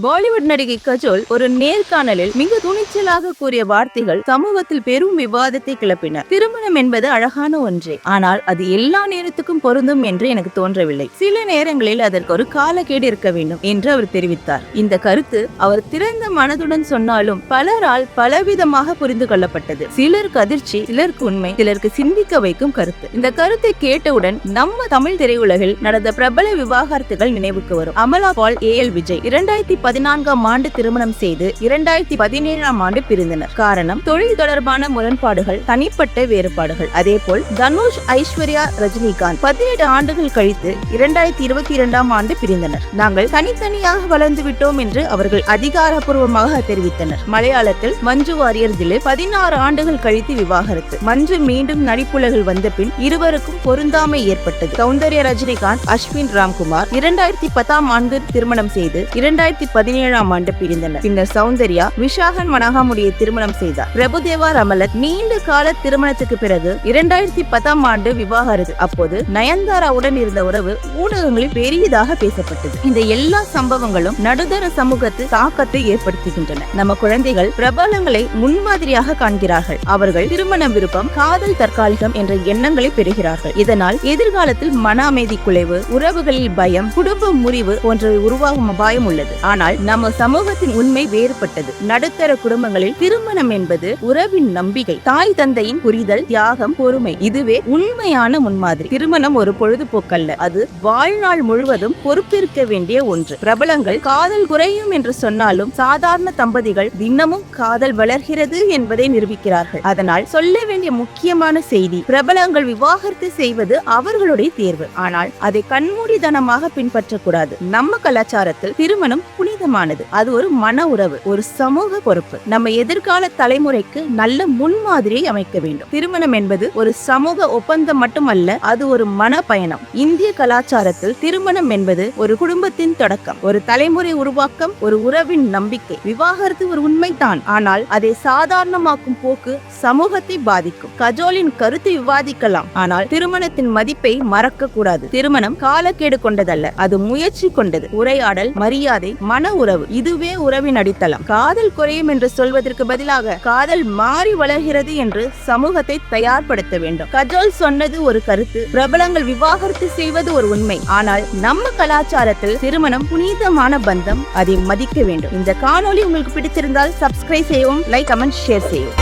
பாலிவுட் நடிகை கஜோல் ஒரு நேர்காணலில் மிக துணிச்சலாக கூறிய வார்த்தைகள் சமூகத்தில் பெரும் விவாதத்தை கிளப்பின. திருமணம் என்பது அழகான ஒன்றே, ஆனால் அது எல்லா நேரத்துக்கும் பொருந்தும் என்று எனக்கு தோன்றவில்லை. சில நேரங்களில் அதற்கு ஒரு காலக்கேடு இருக்க வேண்டும் என்று அவர் தெரிவித்தார். இந்த கருத்து அவர் திறந்த மனதுடன் சொன்னாலும் பலரால் பலவிதமாக புரிந்து கொள்ளப்பட்டது. சிலருக்கு அதிர்ச்சி, சிலருக்கு உண்மை, சிலருக்கு சிந்திக்க வைக்கும் கருத்து. இந்த கருத்தை கேட்டவுடன் நம்ம தமிழ் திரையுலகில் நடந்த பிரபல விவாகரத்துகள் நினைவுக்கு வரும். அமலா பால், AL விஜய் 2014ஆம் ஆண்டு திருமணம் செய்து 2017ஆம் ஆண்டு பிரிந்தனர். காரணம் தொழில் தொடர்பான முரண்பாடுகள், தனிப்பட்ட வேறுபாடுகள். அதேபோல் தனுஷ், ஐஸ்வர்யா, ரஜினிகாந்த் 17 ஆண்டுகள் கழித்து 2022ஆம் ஆண்டு பிரிந்தனர். நாங்கள் தனித்தனியாக வளர்ந்து விட்டோம் என்று அவர்கள் அதிகாரப்பூர்வமாக தெரிவித்தனர். மலையாளத்தில் மஞ்சு வாரியர் திலீப் 16 ஆண்டுகள் கழித்து விவாகரத்து. மஞ்சு மீண்டும் நடிப்புலகில் வந்த பின் இருவருக்கும் பொருந்தாமை ஏற்பட்டது. சௌந்தர்யா, ரஜினிகாந்த், அஸ்வின் ராம்குமார் 2010ஆம் ஆண்டு திருமணம் செய்து 2017ஆம் ஆண்டு பிரிந்தனர். பின்னர் சௌந்தர்யா விஷாகன் மனகாமுடியை திருமணம் செய்தார். பிரபுதேவா, ரமலத் நீண்ட கால திருமணத்துக்கு பிறகு 2010ஆம் ஆண்டு விவாகரத்து. அப்போது நயன்தாராவுடன் இருந்த உறவு ஊடகங்களில் பெரியதாக பேசப்பட்டது. இந்த எல்லா சம்பவங்களும் நடுத்தர சமூகத்தில் தாக்கத்தை ஏற்படுத்துகின்றன. நம்ம குழந்தைகள் பிரபலங்களை முன்மாதிரியாக காண்கிறார்கள். அவர்கள் திருமண விருப்பம், காதல் தற்காலிகம் என்ற எண்ணங்களை பெறுகிறார்கள். இதனால் எதிர்காலத்தில் மன அமைதி குலைவு, உறவுகளில் பயம், குடும்ப முறிவு போன்றவை உருவாகும் அபாயம் உள்ளது. ஆனால் நம்ம சமூகத்தின் உண்மை வேறுபட்டது. நடுத்தர குடும்பங்களில் திருமணம் என்பது உறவின் நம்பிக்கை, தாய் தந்தையின் புரிதல், தியாகம், பொறுமை. இதுவே உண்மையான முன்மாதிரி. திருமணம் ஒரு பொழுதுபோக்கல்ல, அது வாழ்நாள் முழுவதும் பொறுப்பேற்க வேண்டிய ஒன்று. பிரபலங்கள் காதல் குறையும் என்று சொன்னாலும் சாதாரண தம்பதிகள் தினமும் காதல் வளர்கிறது என்பதை நிரூபிக்கிறார்கள். அதனால் சொல்ல வேண்டிய முக்கியமான செய்தி, பிரபலங்கள் விவாகரத்து செய்வது அவர்களுடைய தேர்வு. ஆனால் அதை கண்மூடித்தனமாக பின்பற்றக்கூடாது. நம்ம கலாச்சாரத்தில் திருமணம் புனிதமானது. அது ஒரு மன உறவு, ஒரு சமூக பொறுப்பு. நம்ம எதிர்கால தலைமுறைக்கு நல்ல முன்மாதிரியை அமைக்க வேண்டும். திருமணம் என்பது ஒரு சமூக ஒப்பந்தம் மட்டுமல்ல, அது ஒரு மன பயணம். இந்திய கலாச்சாரத்தில் திருமணம் என்பது ஒரு குடும்பத்தின் தொடக்கம், ஒரு தலைமுறை உருவாக்கம், ஒரு உறவின் நம்பிக்கை. விவாகரத்து ஒரு உண்மைதான், ஆனால் அதை சாதாரணமாக்கும் போக்கு சமூகத்தை பாதிக்கும். கஜோலின் கருத்தை விவாதிக்கலாம், ஆனால் திருமணத்தின் மதிப்பை மறக்க கூடாது. திருமணம் காலக்கேடு கொண்டதல்ல, அது முயற்சி கொண்டது. உரையாடல், மரியாதை, மன உறவு, இதுவே உறவின் அடித்தளம். காதல் குறையும் என்று சொல்வதற்கு பதிலாக காதல் மாறி வளர்கிறது என்று சமூகத்தை தயார்படுத்த வேண்டும். கஜோல் சொன்னது ஒரு கருத்து, பிரபலங்கள் விவாகரத்து செய்வது ஒரு உண்மை. ஆனால் நம்ம கலாச்சாரத்தில் திருமணம் புனிதமான பந்தம், அதை மதிக்க வேண்டும். இந்த காணொளி உங்களுக்கு பிடித்திருந்தால் சப்ஸ்கிரைப் செய்யவும், லைக், கமெண்ட், ஷேர் செய்யவும்.